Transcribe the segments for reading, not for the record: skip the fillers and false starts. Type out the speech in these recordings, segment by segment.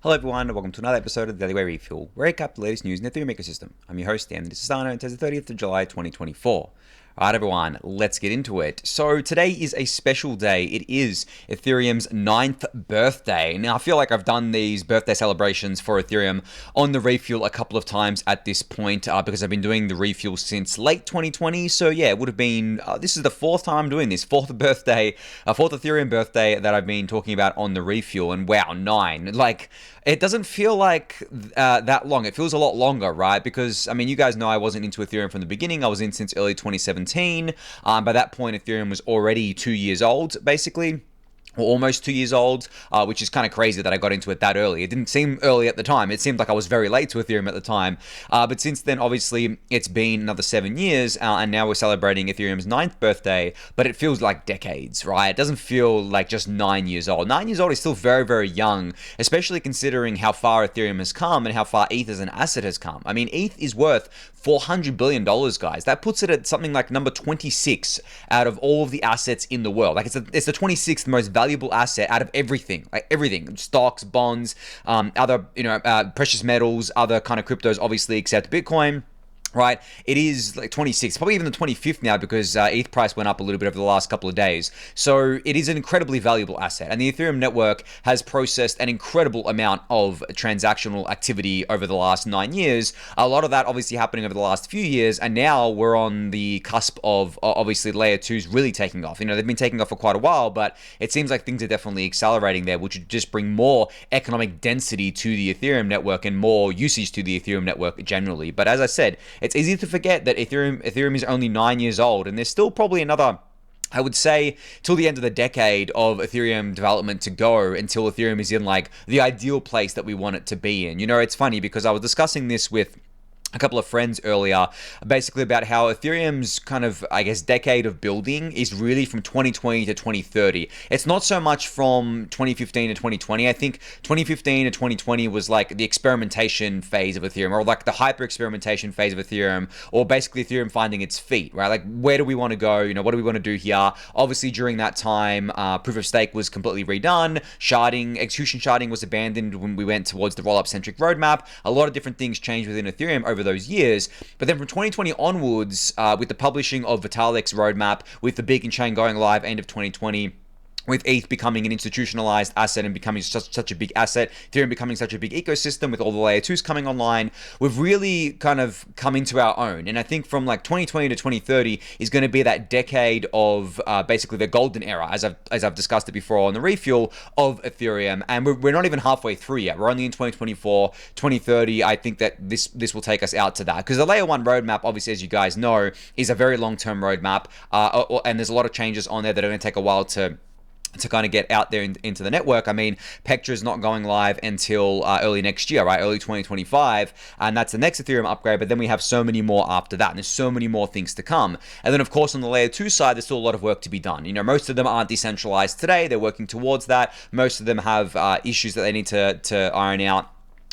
Hello everyone, and welcome to another episode of the Daily Gwei Refuel, where I recap the latest news in the Ethereum ecosystem. I'm your host, Anthony Sassano, and today's the 30th of July, 2024. Alright everyone, let's get into it. So today is a special day. It is Ethereum's 9th birthday. Now I feel like I've done these birthday celebrations for Ethereum on the Refuel a couple of times at this point because I've been doing the Refuel since late 2020. So yeah, it would have been, this is the fourth time I'm doing this, fourth Ethereum birthday that I've been talking about on the Refuel, and wow, 9. Like, it doesn't feel like that long. It feels a lot longer, right? Because, I mean, you guys know I wasn't into Ethereum from the beginning. I was in since early 2017. By that point, Ethereum was already 2 years old, basically. Or almost 2 years old, which is kind of crazy that I got into it that early. It didn't seem early at the time. It seemed like I was very late to Ethereum at the time. But since then, obviously, it's been another 7 years, and now we're celebrating Ethereum's 9th birthday, but it feels like decades, right? It doesn't feel like just 9 years old. 9 years old is still very, very young, especially considering how far Ethereum has come and how far ETH as an asset has come. I mean, ETH is worth $400 billion, guys. That puts it at something like number 26 out of all of the assets in the world. Like, it's the 26th most valuable asset out of everything, like everything, stocks, bonds, other, precious metals, other kind of cryptos, obviously, except Bitcoin. Right, it is like 26, probably even the 25th now, because ETH price went up a little bit over the last couple of days. So it is an incredibly valuable asset, and the Ethereum network has processed an incredible amount of transactional activity over the last 9 years. A lot of that obviously happening over the last few years, and now we're on the cusp of obviously layer 2s really taking off. They've been taking off for quite a while, but it seems like things are definitely accelerating there, which would just bring more economic density to the Ethereum network and more usage to the Ethereum network generally. But as I said, it's easy to forget that Ethereum is only 9 years old, and there's still probably another, I would say, till the end of the decade of Ethereum development to go until Ethereum is in like the ideal place that we want it to be in. It's funny because I was discussing this with a couple of friends earlier, basically about how Ethereum's kind of, I guess, decade of building is really from 2020 to 2030. It's not so much from 2015 to 2020. I think 2015 to 2020 was like the experimentation phase of Ethereum, or like the hyper experimentation phase of Ethereum, or basically Ethereum finding its feet, right? Like, where do we want to go? What do we want to do here? Obviously, during that time, proof of stake was completely redone. Execution sharding was abandoned when we went towards the rollup centric roadmap. A lot of different things changed within Ethereum over those years. But then from 2020 onwards, with the publishing of Vitalik's roadmap, with the Beacon chain going live end of 2020, with ETH becoming an institutionalized asset and becoming such a big asset, Ethereum becoming such a big ecosystem with all the layer 2s coming online, we've really kind of come into our own. And I think from like 2020 to 2030 is going to be that decade of basically the golden era, as I've discussed it before on the Refuel, of Ethereum. And we're not even halfway through yet. We're only in 2024, 2030. I think that this will take us out to that. Because the layer 1 roadmap, obviously, as you guys know, is a very long-term roadmap. And there's a lot of changes on there that are going to take a while to kind of get out there into the network. I mean, Pectra is not going live until early next year, right? Early 2025. And that's the next Ethereum upgrade. But then we have so many more after that. And there's so many more things to come. And then, of course, on the layer 2 side, there's still a lot of work to be done. Most of them aren't decentralized today. They're working towards that. Most of them have issues that they need to iron out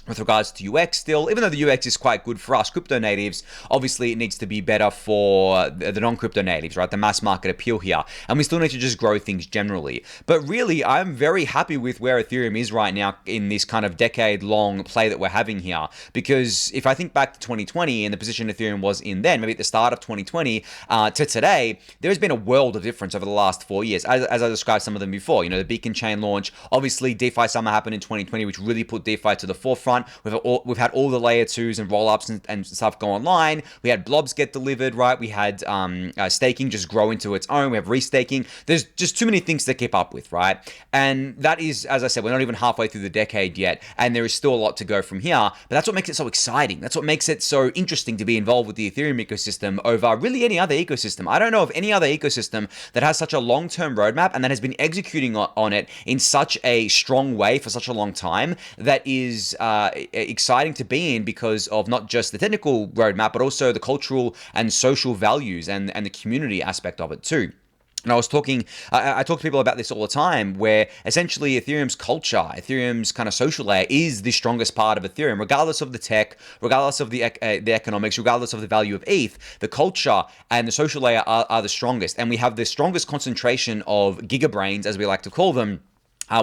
with regards to UX still, even though the UX is quite good for us crypto natives. Obviously it needs to be better for the non-crypto natives, right? The mass market appeal here. And we still need to just grow things generally. But really, I'm very happy with where Ethereum is right now in this kind of decade-long play that we're having here. Because if I think back to 2020 and the position Ethereum was in then, maybe at the start of 2020 to today, there has been a world of difference over the last 4 years, as I described some of them before. The Beacon chain launch, obviously DeFi summer happened in 2020, which really put DeFi to the forefront. We've had all the layer 2s and rollups and stuff go online. We had blobs get delivered, right? We had staking just grow into its own. We have restaking. There's just too many things to keep up with, right? And that is, as I said, we're not even halfway through the decade yet, and there is still a lot to go from here. But that's what makes it so exciting. That's what makes it so interesting to be involved with the Ethereum ecosystem over really any other ecosystem. I don't know of any other ecosystem that has such a long-term roadmap and that has been executing on it in such a strong way for such a long time. That is exciting to be in because of not just the technical roadmap, but also the cultural and social values and the community aspect of it too. And I talk to people about this all the time, where essentially Ethereum's culture, Ethereum's kind of social layer is the strongest part of Ethereum, regardless of the tech, regardless of the economics, regardless of the value of ETH. The culture and the social layer are the strongest. And we have the strongest concentration of gigabrains, as we like to call them,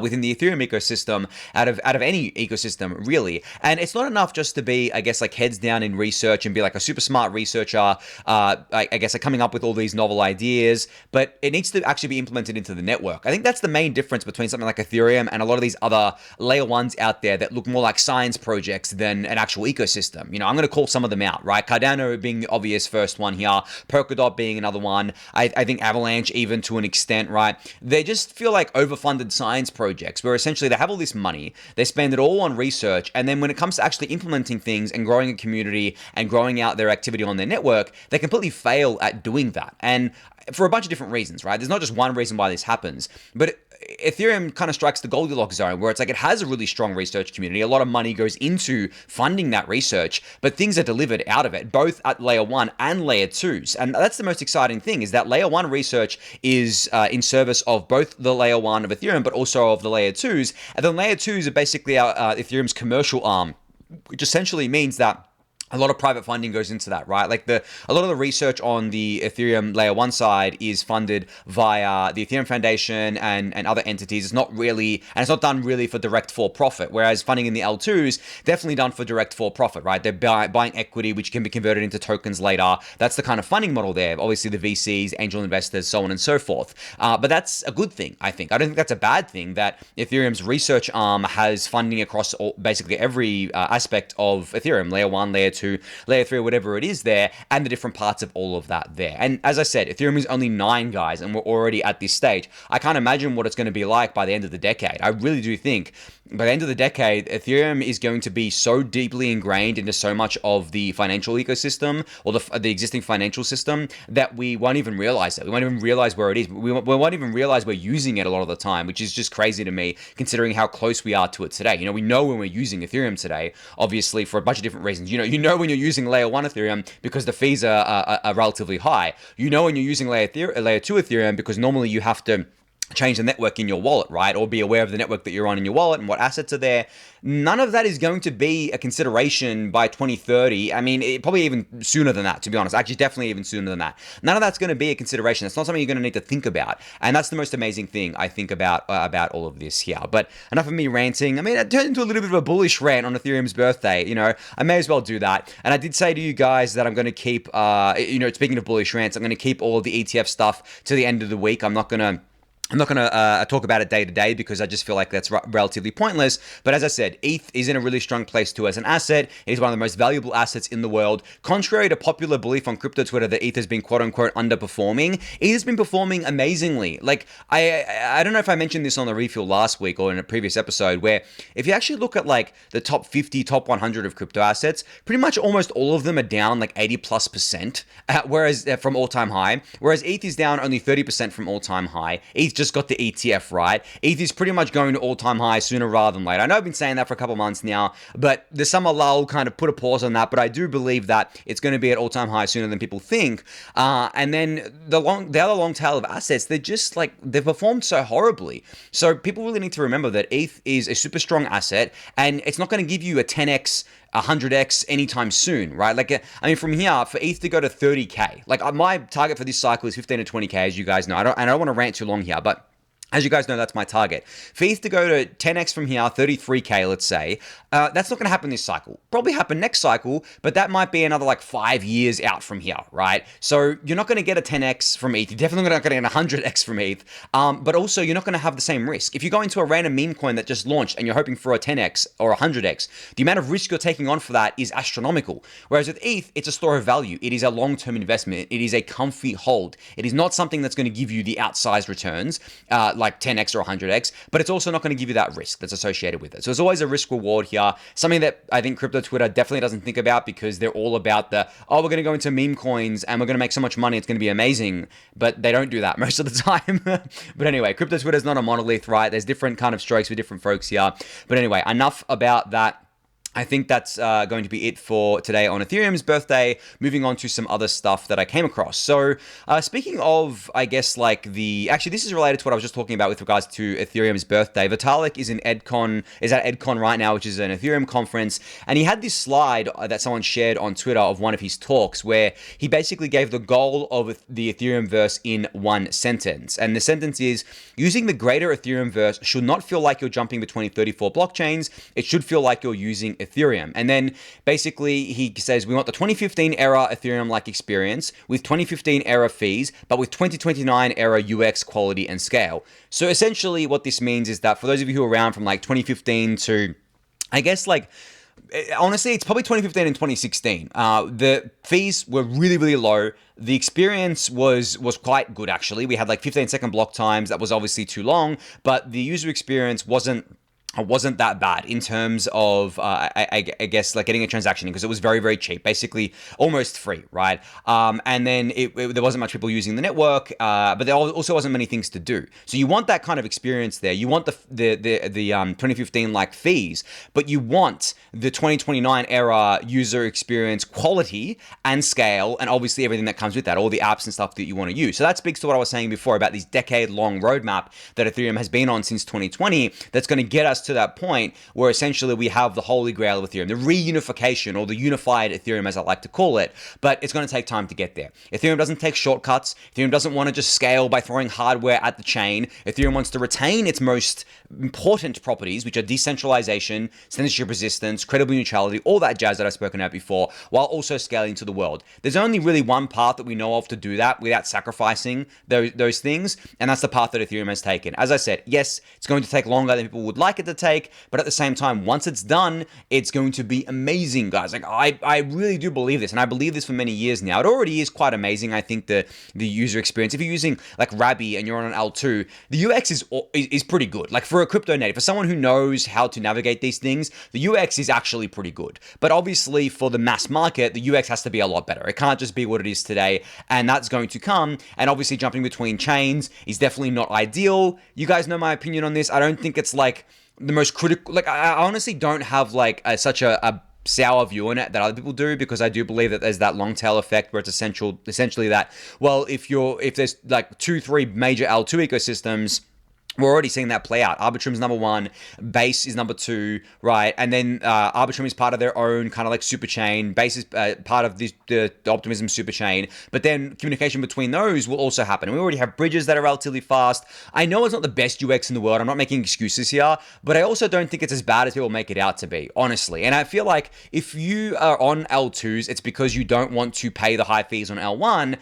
within the Ethereum ecosystem, out of any ecosystem, really. And it's not enough just to be, I guess, like heads down in research and be like a super smart researcher, I guess, like coming up with all these novel ideas, but it needs to actually be implemented into the network. I think that's the main difference between something like Ethereum and a lot of these other layer ones out there that look more like science projects than an actual ecosystem. You know, I'm going to call some of them out, right? Cardano being the obvious first one here, Polkadot being another one. I think Avalanche even to an extent, right? They just feel like overfunded science projects where essentially they have all this money, they spend it all on research, and then when it comes to actually implementing things and growing a community and growing out their activity on their network, they completely fail at doing that. And for a bunch of different reasons, right? There's not just one reason why this happens, but Ethereum kind of strikes the Goldilocks zone where it's like it has a really strong research community. A lot of money goes into funding that research, but things are delivered out of it, both at layer 1 and layer 2s. And that's the most exciting thing, is that layer 1 research is in service of both the layer 1 of Ethereum, but also of the layer 2s. And then layer 2s are basically Ethereum's commercial arm, which essentially means that a lot of private funding goes into that, right? Like a lot of the research on the Ethereum layer 1 side is funded via the Ethereum Foundation and other entities. It's not really, and it's not done really for direct for profit. Whereas funding in the L2s, definitely done for direct for profit, right? They're buying equity, which can be converted into tokens later. That's the kind of funding model there. Obviously the VCs, angel investors, so on and so forth. But that's a good thing, I think. I don't think that's a bad thing that Ethereum's research arm has funding across basically every aspect of Ethereum, layer 1, layer 2, layer 3, or whatever it is there, and the different parts of all of that there. And as I said, Ethereum is only 9 guys, and we're already at this stage. I can't imagine what it's going to be like by the end of the decade. I really do think by the end of the decade, Ethereum is going to be so deeply ingrained into so much of the financial ecosystem or the existing financial system that we won't even realize it. We won't even realize where it is. We won't even realize we're using it a lot of the time, which is just crazy to me considering how close we are to it today. You know, we know when we're using Ethereum today, obviously for a bunch of different reasons. You know when you're using layer 1 Ethereum because the fees are relatively high. You know when you're using layer 2 Ethereum because normally you have to change the network in your wallet, right? Or be aware of the network that you're on in your wallet and what assets are there. None of that is going to be a consideration by 2030. I mean, probably even sooner than that, to be honest. Actually, definitely even sooner than that. None of that's going to be a consideration. It's not something you're going to need to think about. And that's the most amazing thing, I think, about all of this here. But enough of me ranting. I mean, it turned into a little bit of a bullish rant on Ethereum's birthday. You know, I may as well do that. And I did say to you guys that I'm going to keep, speaking of bullish rants, I'm going to keep all of the ETF stuff to the end of the week. I'm not going to talk about it day to day because I just feel like that's relatively pointless. But as I said, ETH is in a really strong place too as an asset. It is one of the most valuable assets in the world. Contrary to popular belief on crypto Twitter that ETH has been quote unquote underperforming, ETH has been performing amazingly. Like I don't know if I mentioned this on the refuel last week or in a previous episode, where if you actually look at like the top 50, top 100 of crypto assets, pretty much almost all of them are down like 80+%, whereas from all-time high. Whereas ETH is down only 30% from all-time high. ETH just got the ETF right. ETH is pretty much going to all-time high sooner rather than later. I know I've been saying that for a couple months now, but the summer lull kind of put a pause on that, but I do believe that it's going to be at all-time high sooner than people think. And then the other long tail of assets, they're just like, they've performed so horribly. So people really need to remember that ETH is a super strong asset, and it's not going to give you a 10x 100x anytime soon, right? Like, I mean, from here, for ETH to go to 30K, like my target for this cycle is 15 to 20K, as you guys know. I don't want to rant too long here, but as you guys know, that's my target. For ETH to go to 10x from here, 33K, let's say, that's not going to happen this cycle. Probably happen next cycle, but that might be another like 5 years out from here, right? So you're not going to get a 10x from ETH. You're definitely not going to get a 100x from ETH, but also you're not going to have the same risk. If you go into a random meme coin that just launched and you're hoping for a 10x or a 100x, the amount of risk you're taking on for that is astronomical. Whereas with ETH, it's a store of value. It is a long-term investment. It is a comfy hold. It is not something that's going to give you the outsized returns, like 10x or 100x, but it's also not going to give you that risk that's associated with it. So there's always a risk reward here, something that I think crypto Twitter definitely doesn't think about because they're all about we're going to go into meme coins and we're going to make so much money, it's going to be amazing, but they don't do that most of the time. But anyway, crypto Twitter is not a monolith, right? There's different kind of strokes for different folks here. But anyway, enough about that. I think that's going to be it for today on Ethereum's birthday. Moving on to some other stuff that I came across. So speaking of, I guess, like actually, this is related to what I was just talking about with regards to Ethereum's birthday. Vitalik is at EdCon right now, which is an Ethereum conference. And he had this slide that someone shared on Twitter of one of his talks where he basically gave the goal of the Ethereum verse in one sentence. And the sentence is, using the greater Ethereum verse should not feel like you're jumping between 34 blockchains. It should feel like you're using Ethereum. And then basically he says we want the 2015 era Ethereum-like experience with 2015 era fees, but with 2029 era UX quality and scale. So essentially what this means is that for those of you who are around from like 2015 to, I guess, like, honestly, it's probably 2015 and 2016. The fees were really, really low. The experience was quite good, actually. We had like 15-second block times. That was obviously too long, but the user experience wasn't that bad in terms of, I guess, like getting a transaction in, because it was very, very cheap, basically almost free, right? And then there wasn't much people using the network, but there also wasn't many things to do. So you want that kind of experience there. You want the 2015 like fees, but you want the 2029 era user experience quality and scale, and obviously everything that comes with that, all the apps and stuff that you want to use. So that speaks to what I was saying before about this decade-long roadmap that Ethereum has been on since 2020. That's going to get us to that point where essentially we have the holy grail of Ethereum, the reunification, or the unified Ethereum as I like to call it, but it's going to take time to get there. Ethereum doesn't take shortcuts. Ethereum doesn't want to just scale by throwing hardware at the chain. Ethereum wants to retain its most important properties, which are decentralization, censorship resistance, credible neutrality, all that jazz that I've spoken about before, while also scaling to the world. There's only really one path that we know of to do that without sacrificing those things, and that's the path that Ethereum has taken. As I said, yes, it's going to take longer than people would like it to take, but at the same time, once it's done, it's going to be amazing, guys. Like, I really do believe this, and I believe this for many years now. It already is quite amazing. I think the user experience, if you're using like Rabby and you're on an L2, the UX is pretty good. Like for a crypto native, for someone who knows how to navigate these things, the UX is actually pretty good. But obviously for the mass market, the UX has to be a lot better. It can't just be what it is today, and that's going to come. And obviously jumping between chains is definitely not ideal. You guys know my opinion on this. I don't think it's like the most critical. Like, I honestly don't have like such a sour view on it that other people do, because I do believe that there's that long tail effect where it's essentially that, well, if there's like 2-3 major L2 ecosystems, we're already seeing that play out. Arbitrum's number one, Base is number two, right? And then Arbitrum is part of their own kind of like super chain. Base is part of the Optimism super chain. But then communication between those will also happen. And we already have bridges that are relatively fast. I know it's not the best UX in the world. I'm not making excuses here, but I also don't think it's as bad as people make it out to be, honestly. And I feel like if you are on L2s, it's because you don't want to pay the high fees on L1.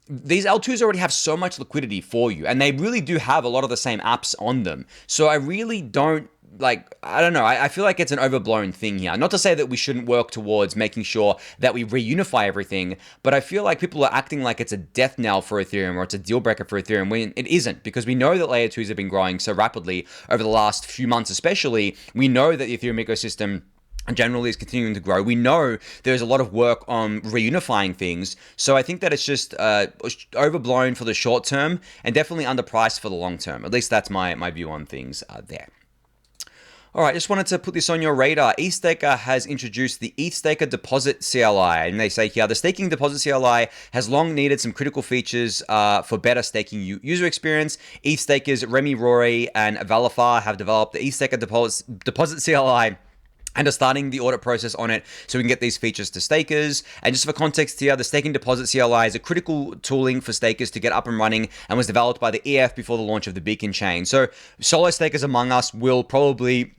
These L2s already have so much liquidity for you, and they really do have a lot of the same apps on them. So I really don't, like, I don't know, I feel like it's an overblown thing here. Not to say that we shouldn't work towards making sure that we reunify everything, but I feel like people are acting like it's a death knell for Ethereum or it's a deal breaker for Ethereum when it isn't, because we know that layer 2s have been growing so rapidly over the last few months especially. We know that the Ethereum ecosystem generally is continuing to grow. We know there's a lot of work on reunifying things. So I think that it's just overblown for the short term and definitely underpriced for the long term. At least that's my view on things there. All right, just wanted to put this on your radar. ETHStaker has introduced the ETHStaker Deposit CLI, and they say here, the staking deposit CLI has long needed some critical features for better staking user experience. ETHStakers Remy Rory and Valafar have developed the ETHStaker Deposit CLI and are starting the audit process on it so we can get these features to stakers. And just for context here, the staking deposit CLI is a critical tooling for stakers to get up and running and was developed by the EF before the launch of the Beacon chain. So solo stakers among us will probably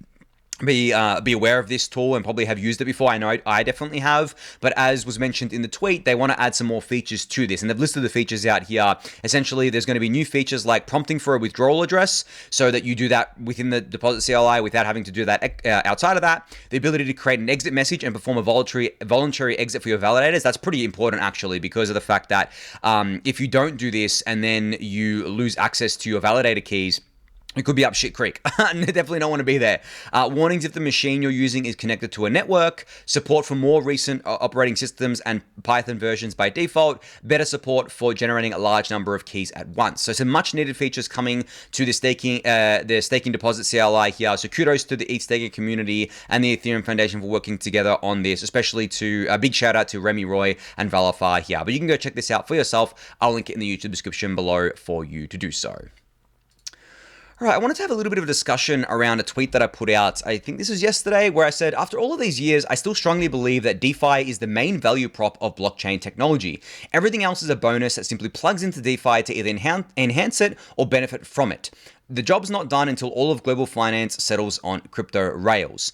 be aware of this tool and probably have used it before. I know I definitely have, but as was mentioned in the tweet, they want to add some more features to this, and they've listed the features out here. Essentially, there's going to be new features like prompting for a withdrawal address, so that you do that within the deposit CLI without having to do that outside of that. The ability to create an exit message and perform a voluntary exit for your validators. That's pretty important, actually, because of the fact that if you don't do this and then you lose access to your validator keys, it could be up shit creek. Definitely don't want to be there. Warnings if the machine you're using is connected to a network, support for more recent operating systems and Python versions by default, better support for generating a large number of keys at once. So some much needed features coming to the staking deposit CLI here. So kudos to the ETH staking community and the Ethereum Foundation for working together on this, especially to a big shout out to Remy Roy and Valafar here. But you can go check this out for yourself. I'll link it in the YouTube description below for you to do so. All right, I wanted to have a little bit of a discussion around a tweet that I put out. I think this was yesterday, where I said, after all of these years, I still strongly believe that DeFi is the main value prop of blockchain technology. Everything else is a bonus that simply plugs into DeFi to either enhance it or benefit from it. The job's not done until all of global finance settles on crypto rails.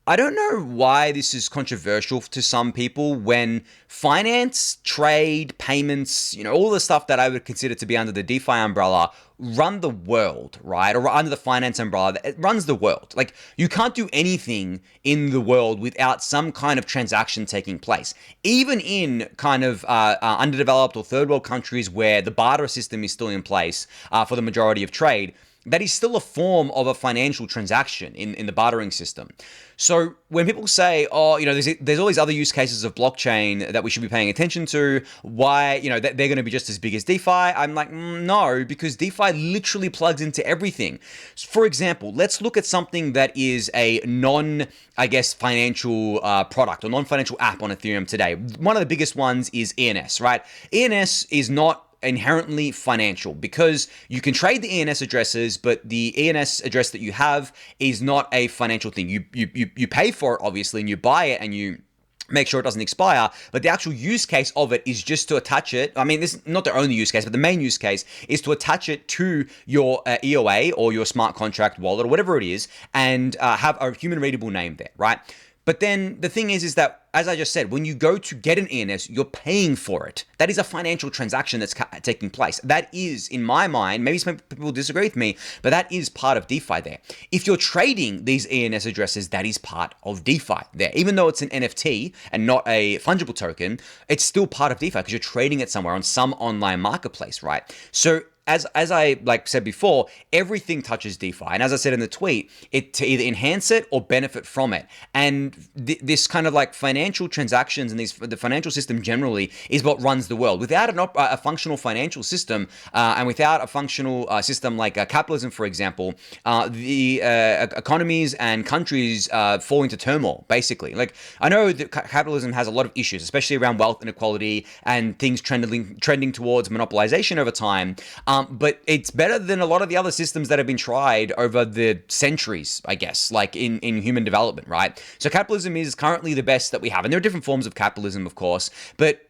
I don't know why this is controversial to some people when finance, trade, payments, all the stuff that I would consider to be under the DeFi umbrella run the world, right? Or under the finance umbrella, it runs the world. Like, you can't do anything in the world without some kind of transaction taking place. Even in kind of underdeveloped or third world countries where the barter system is still in place for the majority of trade, that is still a form of a financial transaction in the bartering system. So when people say, oh, there's all these other use cases of blockchain that we should be paying attention to, why, they're going to be just as big as DeFi, I'm like, no, because DeFi literally plugs into everything. For example, let's look at something that is a financial product or non-financial app on Ethereum today. One of the biggest ones is ENS, right? ENS is not inherently financial because you can trade the ENS addresses, but the ENS address that you have is not a financial thing. You pay for it, obviously, and you buy it and you make sure it doesn't expire, but the actual use case of it is just to attach it. I mean, this is not the only use case, but the main use case is to attach it to your EOA or your smart contract wallet or whatever it is and have a human readable name there, right? But then the thing is that, as I just said, when you go to get an ENS, you're paying for it. That is a financial transaction that's taking place. That is, in my mind, maybe some people disagree with me, but that is part of DeFi there. If you're trading these ENS addresses, that is part of DeFi there. Even though it's an NFT and not a fungible token, it's still part of DeFi because you're trading it somewhere on some online marketplace, right? So as I said before, everything touches DeFi. And as I said in the tweet, it to either enhance it or benefit from it. And this kind of financial transactions and the financial system generally is what runs the world. Without a functional financial system and without a functional system like capitalism, for example, the economies and countries fall into turmoil, basically. I know that capitalism has a lot of issues, especially around wealth inequality and things trending towards monopolization over time. But it's better than a lot of the other systems that have been tried over the centuries, I guess, in human development, right? So capitalism is currently the best that we have. And there are different forms of capitalism, of course, but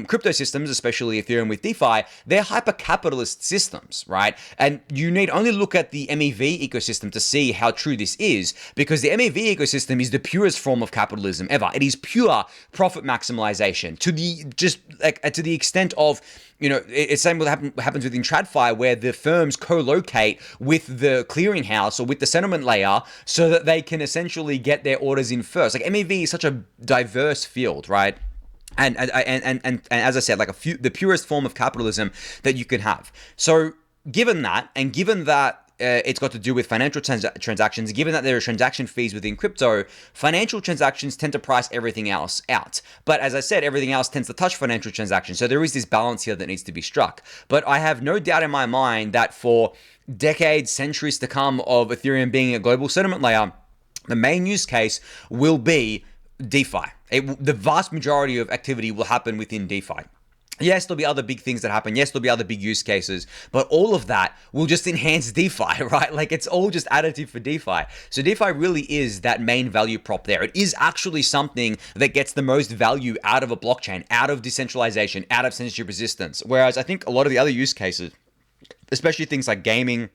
crypto systems, especially Ethereum with DeFi, they're hyper-capitalist systems, right? And you need only look at the MEV ecosystem to see how true this is, because the MEV ecosystem is the purest form of capitalism ever. It is pure profit maximization to the extent of, it's same what happens within TradFi, where the firms co-locate with the clearinghouse or with the settlement layer so that they can essentially get their orders in first. MEV is such a diverse field, right? And as I said, the purest form of capitalism that you can have. So given that, it's got to do with financial transactions. Given that there are transaction fees within crypto, financial transactions tend to price everything else out. But as I said, everything else tends to touch financial transactions. So there is this balance here that needs to be struck. But I have no doubt in my mind that for decades, centuries to come of Ethereum being a global settlement layer, the main use case will be DeFi. The vast majority of activity will happen within DeFi. Yes, there'll be other big things that happen. Yes, there'll be other big use cases, but all of that will just enhance DeFi, right? It's all just additive for DeFi. So DeFi really is that main value prop there. It is actually something that gets the most value out of a blockchain, out of decentralization, out of censorship resistance. Whereas I think a lot of the other use cases, especially things like gaming,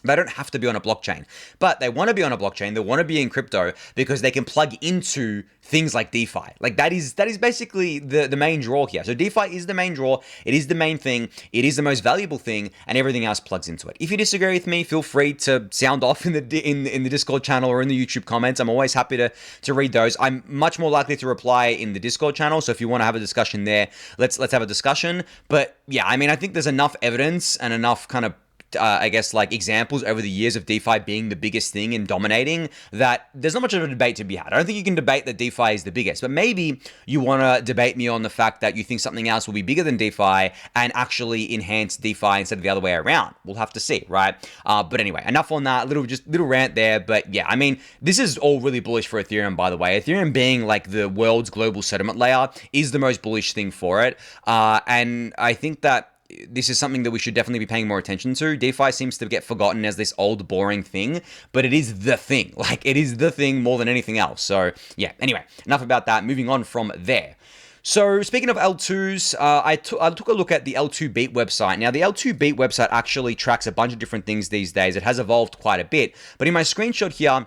they don't have to be on a blockchain, but they want to be on a blockchain. They want to be in crypto because they can plug into things like DeFi. That is basically the main draw here. So DeFi is the main draw. It is the main thing. It is the most valuable thing, and everything else plugs into it. If you disagree with me, feel free to sound off in the Discord channel or in the YouTube comments. I'm always happy to read those. I'm much more likely to reply in the Discord channel. So if you want to have a discussion there, let's have a discussion. But yeah, I think there's enough evidence and enough kind of I guess, like examples over the years of DeFi being the biggest thing and dominating, that there's not much of a debate to be had. I don't think you can debate that DeFi is the biggest, but maybe you want to debate me on the fact that you think something else will be bigger than DeFi and actually enhance DeFi instead of the other way around. We'll have to see, right? But anyway, enough on that. Little rant there. But yeah, I mean, this is all really bullish for Ethereum, by the way. Ethereum being like the world's global settlement layer is the most bullish thing for it. And I think that this is something that we should definitely be paying more attention to. DeFi seems to get forgotten as this old, boring thing, but it is the thing. Like, it is the thing more than anything else. So, yeah, anyway, enough about that. Moving on from there. So, speaking of L2s, I took a look at the L2 Beat website. Now, the L2 Beat website actually tracks a bunch of different things these days. It has evolved quite a bit. But in my screenshot here,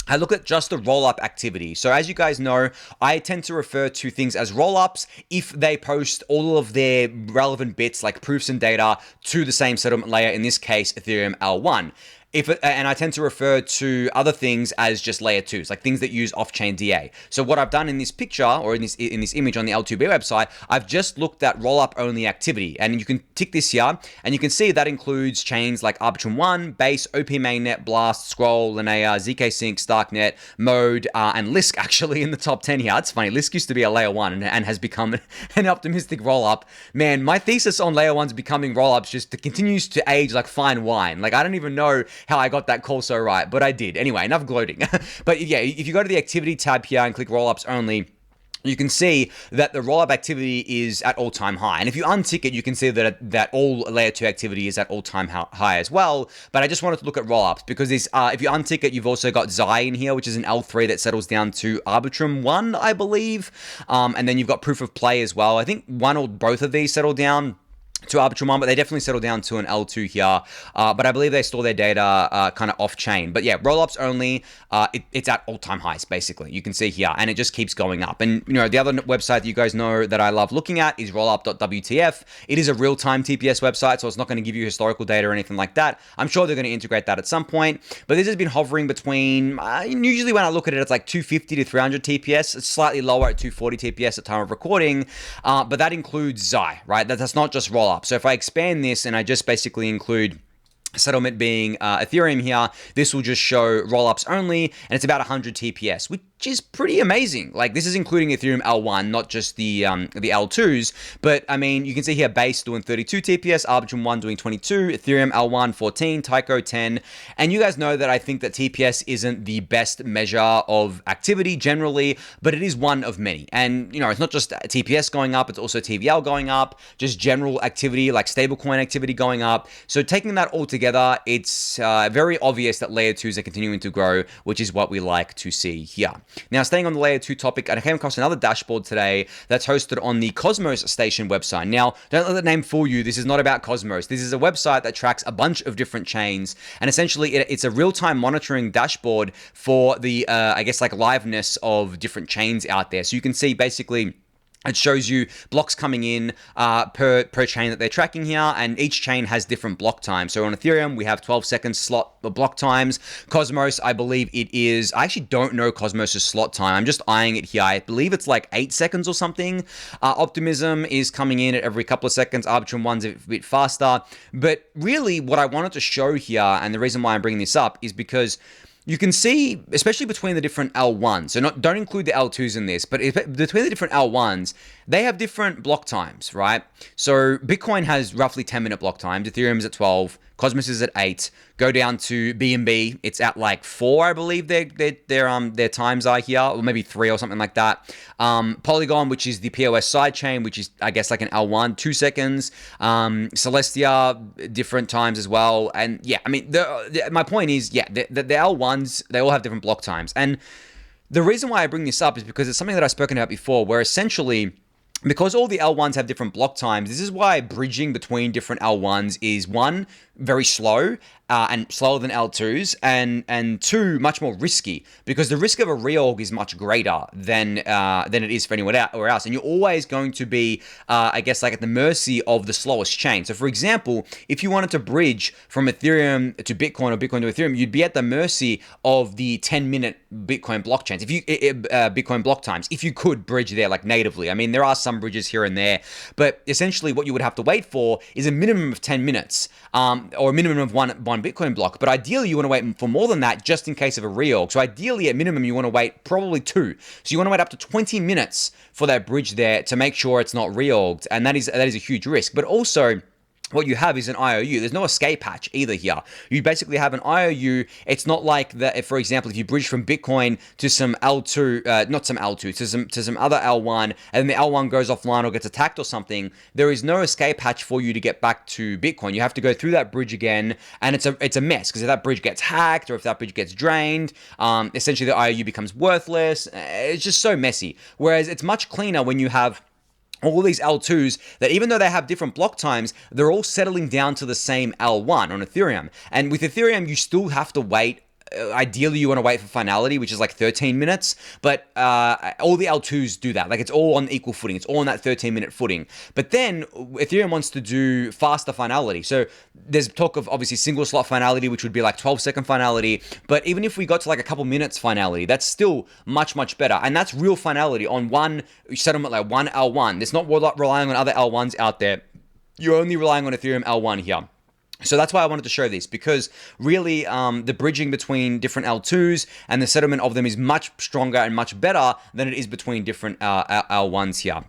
I look at just the roll-up activity. So as you guys know, I tend to refer to things as roll-ups if they post all of their relevant bits like proofs and data to the same settlement layer, in this case, Ethereum L1. And I tend to refer to other things as just layer 2s, like things that use off-chain DA. So what I've done in this picture, or in this image on the L2B website, I've just looked at roll-up only activity. And you can tick this here, and you can see that includes chains like Arbitrum 1, Base, OP Mainnet, Blast, Scroll, Linnea, ZK Sync, Starknet, Mode, and Lisk actually in the top 10 here. It's funny, Lisk used to be a layer 1 and has become an optimistic roll-up. Man, my thesis on layer 1s becoming roll-ups just continues to age like fine wine. Like, I don't even know how I got that call so right, but I did. Anyway, enough gloating. But yeah, if you go to the activity tab here and click rollups only, you can see that the rollup activity is at all-time high. And if you untick it, you can see that all layer 2 activity is at all-time high as well. But I just wanted to look at rollups because this, if you untick it, you've also got Zai in here, which is an L3 that settles down to Arbitrum 1, I believe. And then you've got proof of play as well. I think one or both of these settle down to Arbitrum 1, but they definitely settle down to an L2 here. But I believe they store their data kind of off-chain. But yeah, rollups only, it's at all-time highs, basically. You can see here, and it just keeps going up. And, you know, the other website that you guys know that I love looking at is rollup.wtf. It is a real-time TPS website, so it's not going to give you historical data or anything like that. I'm sure they're going to integrate that at some point. But this has been hovering between, usually when I look at it, it's like 250 to 300 TPS. It's slightly lower at 240 TPS at time of recording. But that includes Zai, right? That's not just rollup. So if I expand this and I just basically include settlement being Ethereum here, this will just show rollups only, and it's about 100 TPS, which is pretty amazing. Like, this is including Ethereum L1, not just the L2s. But I mean, you can see here Base doing 32 TPS, Arbitrum 1 doing 22, Ethereum L1 14, Tyco 10. And you guys know that I think that TPS isn't the best measure of activity generally, but it is one of many. And you know, it's not just TPS going up, it's also TVL going up, just general activity like stablecoin activity going up. So taking that all together, it's very obvious that layer 2s are continuing to grow, which is what we like to see here. Now, staying on the layer 2 topic, I came across another dashboard today that's hosted on the Cosmos Station website. Now, don't let the name fool you. This is not about Cosmos. This is a website that tracks a bunch of different chains, and essentially it's a real-time monitoring dashboard for the, I guess, like liveness of different chains out there. So you can see basically it shows you blocks coming in per chain that they're tracking here, and each chain has different block times. So on Ethereum, we have 12-second slot block times. Cosmos, I believe it is, I actually don't know Cosmos' slot time. I'm just eyeing it here. I believe it's like 8 seconds or something. Optimism is coming in at every couple of seconds. Arbitrum 1's a bit faster. But really, what I wanted to show here, and the reason why I'm bringing this up, is because you can see, especially between the different L1s, so don't include the L2s in this, but between the different L1s, they have different block times, right? So Bitcoin has roughly 10-minute block times, Ethereum's at 12, Cosmos is at 8, go down to BNB, it's at like 4, I believe their times are here, or maybe 3 or something like that. Polygon, which is the POS sidechain, which is, I guess, like an L1, 2 seconds. Celestia, different times as well. And yeah, I mean, my point is, yeah, the L1s, they all have different block times. And the reason why I bring this up is because it's something that I've spoken about before, where essentially, because all the L1s have different block times, this is why bridging between different L1s is, one, very slow, and slower than L2s, and two, much more risky, because the risk of a reorg is much greater than it is for anywhere else, and you're always going to be, I guess, like at the mercy of the slowest chain. So, for example, if you wanted to bridge from Ethereum to Bitcoin or Bitcoin to Ethereum, you'd be at the mercy of the 10-minute Bitcoin blockchains, if you Bitcoin block times, if you could bridge there like natively. I mean, there are some bridges here and there, but essentially what you would have to wait for is a minimum of 10 minutes, or a minimum of one Bitcoin block. But ideally, you want to wait for more than that, just in case of a reorg. So ideally, at minimum, you want to wait probably 2. So you want to wait up to 20 minutes for that bridge there to make sure it's not reorged, and that is a huge risk. But also, what you have is an IOU. There's no escape hatch either here. You basically have an IOU. It's not like that. For example, if you bridge from Bitcoin to some L2, not some L2, to some other L1, and then the L1 goes offline or gets attacked or something, there is no escape hatch for you to get back to Bitcoin. You have to go through that bridge again, and it's a mess, because if that bridge gets hacked or if that bridge gets drained, essentially the IOU becomes worthless. It's just so messy. Whereas it's much cleaner when you have all these L2s that, even though they have different block times, they're all settling down to the same L1 on Ethereum. And with Ethereum, you still have to wait. Ideally, you want to wait for finality, which is like 13 minutes, but all the L2s do that. Like, it's all on equal footing. It's all on that 13-minute footing. But then Ethereum wants to do faster finality. So there's talk of obviously single slot finality, which would be like 12-second finality. But even if we got to like a couple minutes finality, that's still much, much better. And that's real finality on one settlement, like one L1. There's not relying on other L1s out there. You're only relying on Ethereum L1 here. So that's why I wanted to show this, because really the bridging between different L2s and the settlement of them is much stronger and much better than it is between different L1s here.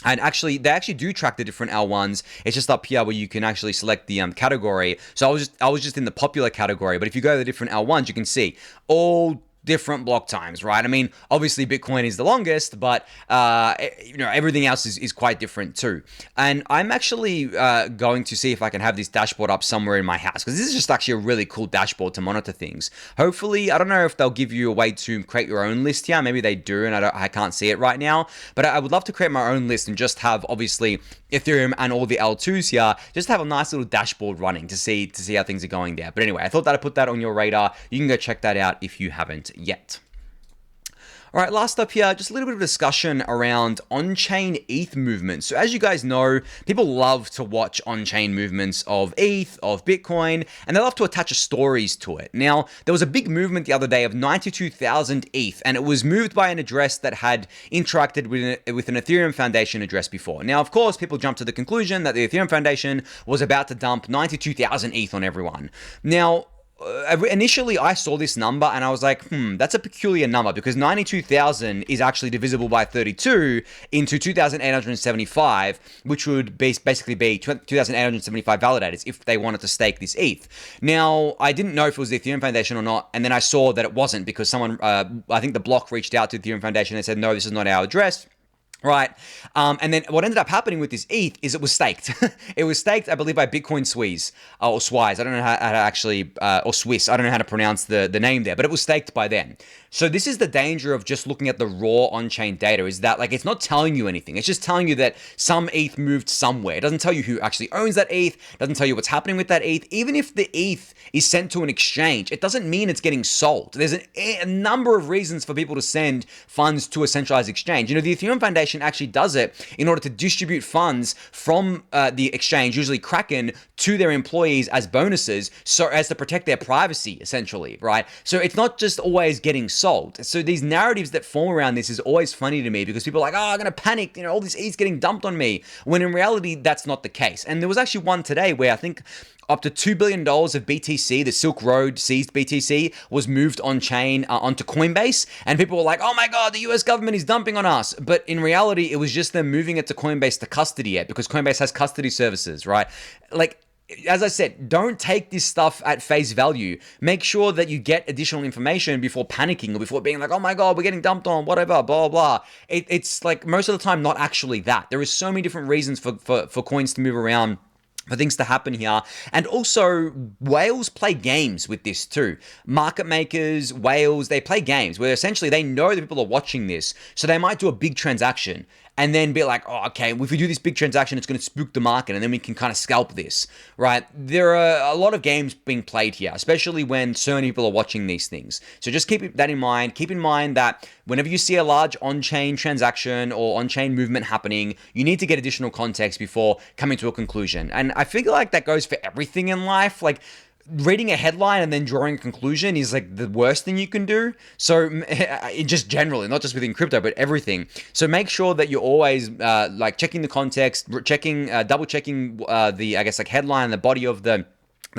And actually, they actually do track the different L1s. It's just up here where you can actually select the category. So I was just in the popular category, but if you go to the different L1s, you can see all different block times, right? I mean, obviously Bitcoin is the longest, but everything else is quite different too. And I'm actually going to see if I can have this dashboard up somewhere in my house, because this is just actually a really cool dashboard to monitor things. Hopefully, I don't know if they'll give you a way to create your own list here. Maybe they do, and I can't see it right now. But I would love to create my own list and just have, obviously, Ethereum and all the L2s here, just have a nice little dashboard running to see how things are going there. But anyway, I thought that I'd put that on your radar. You can go check that out if you haven't yet. All right, last up here, just a little bit of discussion around on-chain ETH movements. So as you guys know, people love to watch on-chain movements of ETH, of Bitcoin, and they love to attach stories to it. Now, there was a big movement the other day of 92,000 ETH, and it was moved by an address that had interacted with an Ethereum Foundation address before. Now, of course, people jumped to the conclusion that the Ethereum Foundation was about to dump 92,000 ETH on everyone. Now, initially, I saw this number and I was like, that's a peculiar number, because 92,000 is actually divisible by 32 into 2,875, which would basically be 2,875 validators if they wanted to stake this ETH. Now, I didn't know if it was the Ethereum Foundation or not, and then I saw that it wasn't, because someone, I think the block reached out to the Ethereum Foundation and said, no, this is not our address. Right. And then what ended up happening with this ETH is it was staked. It was staked, I believe, by Bitcoin Swiss or Swiss. I don't know how to actually, or Swiss. I don't know how to pronounce the name there, but it was staked by them. So this is the danger of just looking at the raw on-chain data, is that, like, it's not telling you anything. It's just telling you that some ETH moved somewhere. It doesn't tell you who actually owns that ETH. It doesn't tell you what's happening with that ETH. Even if the ETH is sent to an exchange, it doesn't mean it's getting sold. There's a number of reasons for people to send funds to a centralized exchange. You know, the Ethereum Foundation actually does it in order to distribute funds from the exchange, usually Kraken, to their employees as bonuses, so as to protect their privacy, essentially, right? So it's not just always getting sold. So these narratives that form around this is always funny to me, because people are like, I'm going to panic, all this ETH's getting dumped on me, when in reality, that's not the case. And there was actually one today where I think up to $2 billion of BTC, the Silk Road seized BTC, was moved on-chain onto Coinbase. And people were like, oh my God, the US government is dumping on us. But in reality, it was just them moving it to Coinbase to custody it, because Coinbase has custody services, right? Like, as I said, don't take this stuff at face value. Make sure that you get additional information before panicking or before being like, oh my God, we're getting dumped on, whatever, blah, blah. It's like most of the time not actually that. There is so many different reasons for coins to move around for things to happen here. And also, whales play games with this too. Market makers, whales, they play games where essentially they know that people are watching this, so they might do a big transaction and then be like, oh, okay, if we do this big transaction, it's going to spook the market, and then we can kind of scalp this, right? There are a lot of games being played here, especially when so many people are watching these things. So just keep that in mind. Keep in mind that whenever you see a large on-chain transaction or on-chain movement happening, you need to get additional context before coming to a conclusion. And I feel like that goes for everything in life. Like, reading a headline and then drawing a conclusion is like the worst thing you can do. So just generally, not just within crypto, but everything. So make sure that you're always like checking the context, double checking the, I guess, like headline, the body of the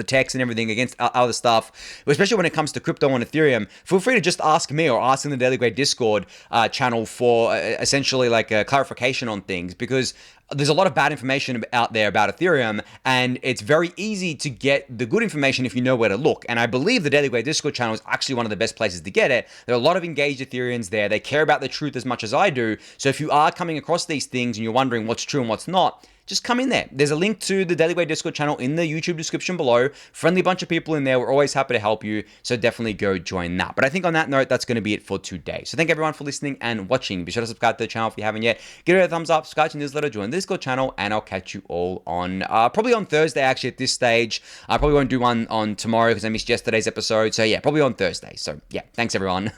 text and everything against other stuff, especially when it comes to crypto and Ethereum. Feel free to just ask me or ask in the Daily Gwei Discord channel for essentially like a clarification on things, because there's a lot of bad information out there about Ethereum, and it's very easy to get the good information if you know where to look. And I believe the Daily Gwei Discord channel is actually one of the best places to get it. There are a lot of engaged Ethereans there. They care about the truth as much as I do. So if you are coming across these things and you're wondering what's true and what's not, just come in there. There's a link to the Daily Gwei Discord channel in the YouTube description below. Friendly bunch of people in there. We're always happy to help you. So definitely go join that. But I think on that note, that's going to be it for today. So thank everyone for listening and watching. Be sure to subscribe to the channel if you haven't yet. Give it a thumbs up, subscribe to the newsletter, join the Discord channel, and I'll catch you all on probably on Thursday actually at this stage. I probably won't do one on tomorrow because I missed yesterday's episode. So yeah, probably on Thursday. So yeah, thanks everyone.